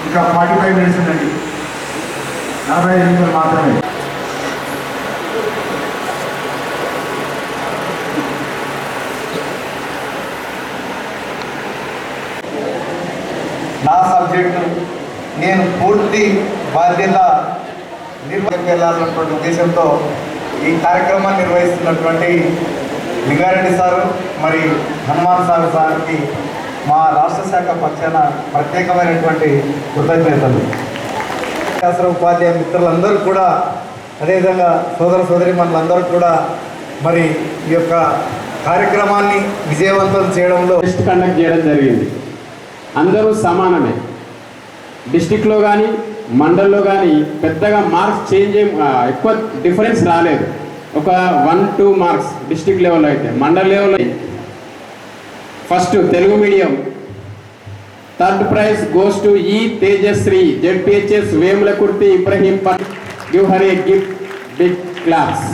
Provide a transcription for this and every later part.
ఇంకా 45 మినిట్స్ ఉందండి, 45 నిమిషాలు మాత్రమే. నా సబ్జెక్టు నేను పూర్తి బాధ్యత వెళ్ళాలన్నటువంటి ఉద్దేశంతో ఈ కార్యక్రమాన్ని నిర్వహిస్తున్నటువంటి లింగారెడ్డి సారు మరి హనుమాన్ సార్కి మా రాష్ట్ర శాఖ పక్షాన ప్రత్యేకమైనటువంటి కృతజ్ఞతలు. శాస్త్ర ఉపాధ్యాయ మిత్రులందరూ కూడా, అదేవిధంగా సోదర సోదరీమణులందరూ కూడా మరి ఈ యొక్క కార్యక్రమాన్ని విజయవంతం చేయడంలో టెస్ట్ కండక్ట్ చేయడం జరిగింది. అందరూ సమానమే. డిస్టిక్లో కానీ మండల్లో కానీ పెద్దగా మార్క్స్ ఎక్కువ డిఫరెన్స్ రాలేదు. ఒక 1-2 మార్క్స్ డిస్టిక్ లెవెల్లో అయితే. మండల్ లెవెల్లో first Telugu medium third prize goes to ఈ Tejasri ZPHS Vemulakurthi Ibrahimpatnam. Give her a gift, big clap.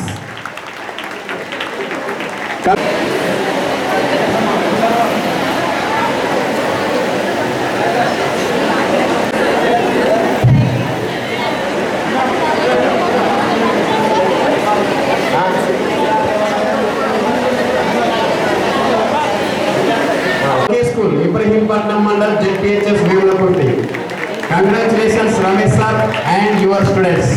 Ibrahimpatnam Mandal JPHS Vimlakurti. Congratulations Ramesh sir and your students.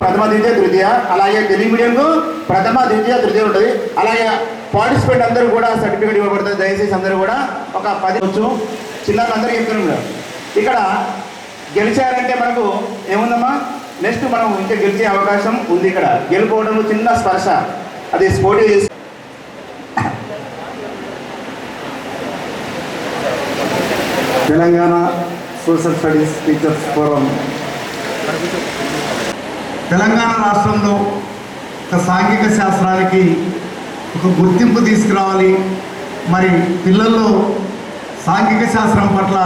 ప్రథమ ద్వితీయ తృతీయ, అలాగే తెలుగు మీడియంకు ప్రథమ ద్వితీయ తృతీయ ఉంటుంది. అలాగే పార్టిసిపేట్ అందరూ కూడా సర్టిఫికేట్ ఇవ్వబడుతుంది. దయచేసి అందరూ కూడా ఒక 10 వచ్చు చిన్నలందరికీ చెప్తున్నాం. ఇక్కడ గెలిచారంటే మనకు ఏముందమ్మా, నెక్స్ట్ మనం ఇంకా గెలిచే అవకాశం ఉంది. ఇక్కడ గెలుపోవడం చిన్న స్పర్శ, అది స్పోర్టివ్ చేసి Telangana social studies teachers forum Telangana రాష్ట్రంలో ఒక సాంఘిక శాస్త్రానికి ఒక గుర్తింపు తీసుకురావాలి. మరి పిల్లల్లో సాంఘిక శాస్త్రం పట్ల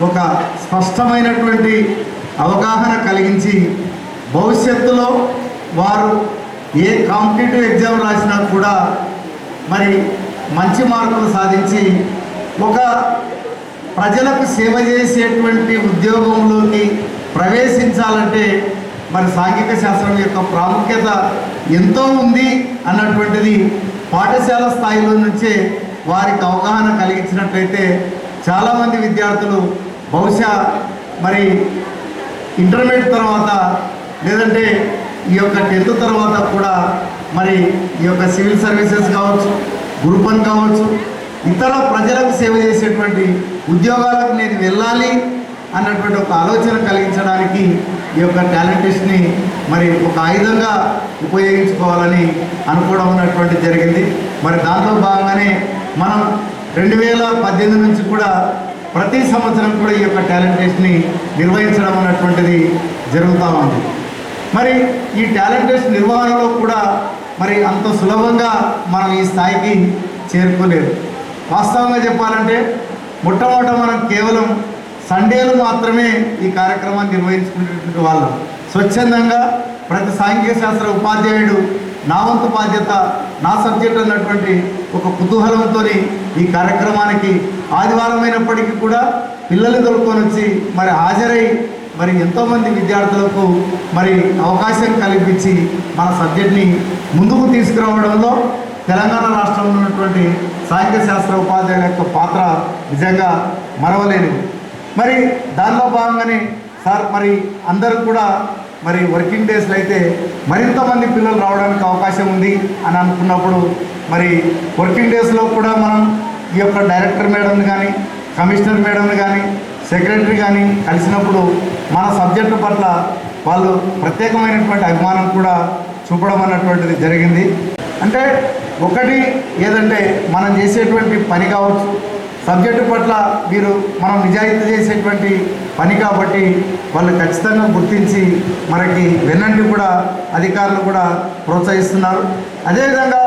ఒక స్పష్టమైనటువంటి అవగాహన కలిగించి భవిష్యత్తులో వారు ఏ కాంపిటేటివ్ ఎగ్జామ్ రాసినా కూడా మరి మంచి మార్కులు సాధించి ఒక ప్రజలకు సేవ చేసేటువంటి ఉద్యోగంలోకి ప్రవేశించాలంటే మరి సాంఘిక శాస్త్రం యొక్క ప్రాముఖ్యత ఎంతో ఉంది అన్నటువంటిది పాఠశాల స్థాయిలో నుంచే వారికి అవగాహన కలిగించినట్లయితే చాలామంది విద్యార్థులు బహుశా మరి ఇంటర్మీడియట్ తర్వాత లేదంటే ఈ యొక్క 10th తర్వాత కూడా మరి ఈ యొక్క సివిల్ సర్వీసెస్ కావచ్చు, గ్రూప్ 1 కావచ్చు, ఇతర ప్రజలకు సేవ చేసేటువంటి ఉద్యోగాలకు నేను వెళ్ళాలి అన్నటువంటి ఒక ఆలోచన కలిగించడానికి ఈ యొక్క టాలెంట్ టెస్ట్ని మరి ఒక ఆయుధంగా ఉపయోగించుకోవాలని అనుకోవడం ఉన్నటువంటి జరిగింది. మరి దాంట్లో భాగంగానే మనం 2018 నుంచి కూడా ప్రతి సంవత్సరం కూడా ఈ యొక్క టాలెంట్ టెస్ట్ని నిర్వహించడం అన్నటువంటిది జరుగుతూ ఉంది. మరి ఈ టాలెంట్ టెస్ట్ నిర్వహణలో కూడా మరి అంత సులభంగా మనం ఈ స్థాయికి చేరుకోలేదు. వాస్తవంగా చెప్పాలంటే మొట్టమొదట మనం కేవలం సండేలు మాత్రమే ఈ కార్యక్రమాన్ని నిర్వహించుకునేటువంటి వాళ్ళం. స్వచ్ఛందంగా ప్రతి సాంఘిక శాస్త్ర ఉపాధ్యాయుడు నా వంతు బాధ్యత, నా సబ్జెక్ట్ అన్నటువంటి ఒక కుతూహలంతో ఈ కార్యక్రమానికి ఆదివారం అయినప్పటికీ కూడా పిల్లలు దొరుకుకొని వచ్చి మరి హాజరై మరి ఎంతోమంది విద్యార్థులకు మరి అవకాశం కల్పించి మన సబ్జెక్ట్ని ముందుకు తీసుకురావడంలో తెలంగాణ రాష్ట్రంలో ఉన్నటువంటి సాంఘిక శాస్త్ర ఉపాధ్యాయుల యొక్క పాత్ర నిజంగా మరవలేనిది. మరి దానిలో భాగంగానే సార్ మరి అందరూ కూడా మరి వర్కింగ్ డేస్లో అయితే మరింత మంది పిల్లలు రావడానికి అవకాశం ఉంది అని అనుకున్నప్పుడు మరి వర్కింగ్ డేస్లో కూడా మనం ఈ యొక్క డైరెక్టర్ మేడంని కానీ, కమిషనర్ మేడంని కానీ, సెక్రటరీ కానీ కలిసినప్పుడు మన సబ్జెక్టు పట్ల వాళ్ళు ప్రత్యేకమైనటువంటి అభిమానం కూడా చూపడం అన్నటువంటిది జరిగింది. అంటే ఒకటి ఏదంటే మనం చేసేటువంటి పని కావచ్చు, సబ్జెక్టు పట్ల మీరు మనం నిజాయితీ చేసేటువంటి పని కాబట్టి వాళ్ళు ఖచ్చితంగా గుర్తించి మనకి వెన్నంటి కూడా అధికారులు కూడా ప్రోత్సహిస్తున్నారు. అదేవిధంగా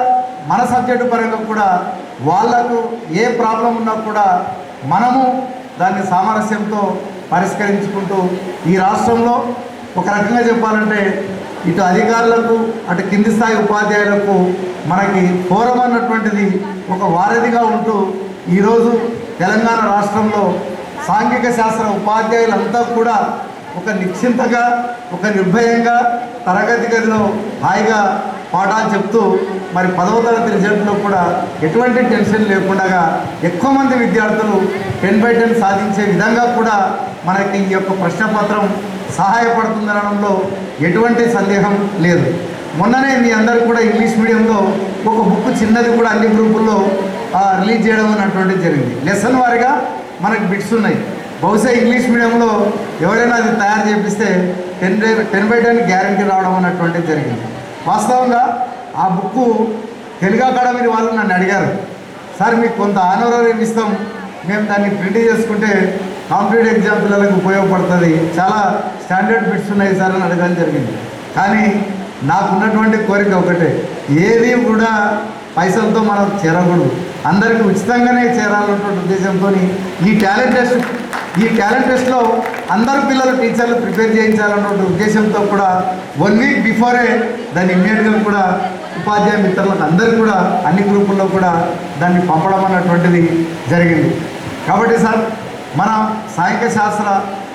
మన సబ్జెక్టు పరంగా కూడా వాళ్లకు ఏ ప్రాబ్లం ఉన్నా కూడా మనము దాన్ని సామరస్యంతో పరిష్కరించుకుంటూ ఈ రాష్ట్రంలో ఒక రకంగా చెప్పాలంటే ఇటు అధికారులకు అటు కింది స్థాయి ఉపాధ్యాయులకు మనకి ఫోరం అన్నటువంటిది ఒక వారధిగా ఉంటూ ఈరోజు తెలంగాణ రాష్ట్రంలో సాంఘిక శాస్త్ర ఉపాధ్యాయులంతా కూడా ఒక నిశ్చింతగా, ఒక నిర్భయంగా తరగతి గదిలో హాయిగా పాఠాలు చెప్తూ మరి 10వ తరగతి రిజల్ట్లో కూడా ఎటువంటి టెన్షన్ లేకుండా ఎక్కువ మంది విద్యార్థులు 10/10 సాధించే విధంగా కూడా మనకి ఈ యొక్క ప్రశ్నపత్రం సహాయపడుతుందనడంలో ఎటువంటి సందేహం లేదు. మొన్ననే మీ అందరూ కూడా ఇంగ్లీష్ మీడియంలో ఒక బుక్ చిన్నది కూడా అన్ని గ్రూపుల్లో రిలీజ్ చేయడం అన్నటువంటిది జరిగింది. లెసన్ వారిగా మనకి బిట్స్ ఉన్నాయి. బహుశా ఇంగ్లీష్ మీడియంలో ఎవరైనా అది తయారు చేపిస్తే 10/10 గ్యారంటీ రావడం అన్నటువంటిది జరిగింది. వాస్తవంగా ఆ బుక్ తెలుగు అకాడమీ వాళ్ళు నన్ను అడిగారు, సార్ మీకు కొంత ఆనోరరీయం ఇస్తాం, మేము దాన్ని ప్రింట్ చేసుకుంటే కాంపిటేటివ్ ఎగ్జామ్ పిల్లలకు ఉపయోగపడుతుంది, చాలా స్టాండర్డ్ బిట్స్ ఉన్నాయి సార్ అని అడగడం జరిగింది. కానీ నాకున్నటువంటి కోరిక ఒకటే, ఏది కూడా పైసలతో మనం చేరకూడదు, అందరికీ ఉచితంగానే చేరాలన్నటువంటి ఉద్దేశంతో ఈ టాలెంట్ టెస్ట్లో అందరు పిల్లలు టీచర్లు ప్రిపేర్ చేయించాలన్నటువంటి ఉద్దేశంతో కూడా 1 వీక్ బిఫోరే దాన్ని ఇమ్మీడియట్గా కూడా ఉపాధ్యాయ మిత్రులకు అందరికీ కూడా అన్ని గ్రూపుల్లో కూడా దాన్ని పంపడం అన్నటువంటిది జరిగింది. కాబట్టి సార్ మన సాంఘిక శాస్త్ర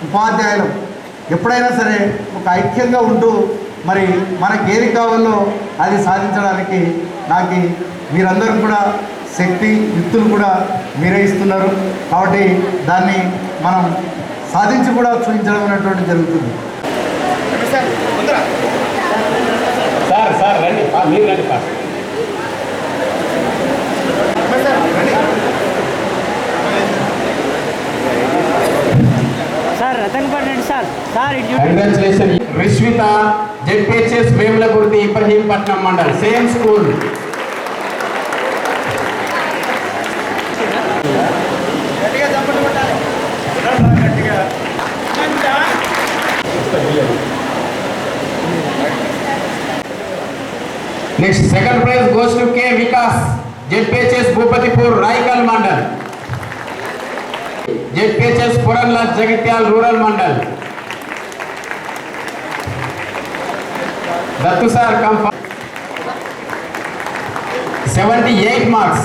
ఉపాధ్యాయులు ఎప్పుడైనా సరే ఒక ఐక్యంగా ఉంటూ మరి మనకి ఏది కావాలో అది సాధించడానికి నాకు మీరందరూ కూడా శక్తి యుక్తులు కూడా మీరే ఇస్తున్నారు. కాబట్టి దాన్ని మనం సాధించి కూడా చూపించడం అనేటువంటి జరుగుతుంది. సార్ రండి, మీరు రండి సార్ రతన్ పడండి sir. Congratulation. Rishvitha, ZPHS Vemulakurthi, Ibrahimpatnam mandal, same school. Next, second prize goes to K. Vikas, JPHS Bhupatipur, Raikal Mandal. JPHS Puranla, Jagatyal, Rural Mandal. Dattu sir, come for 78 marks.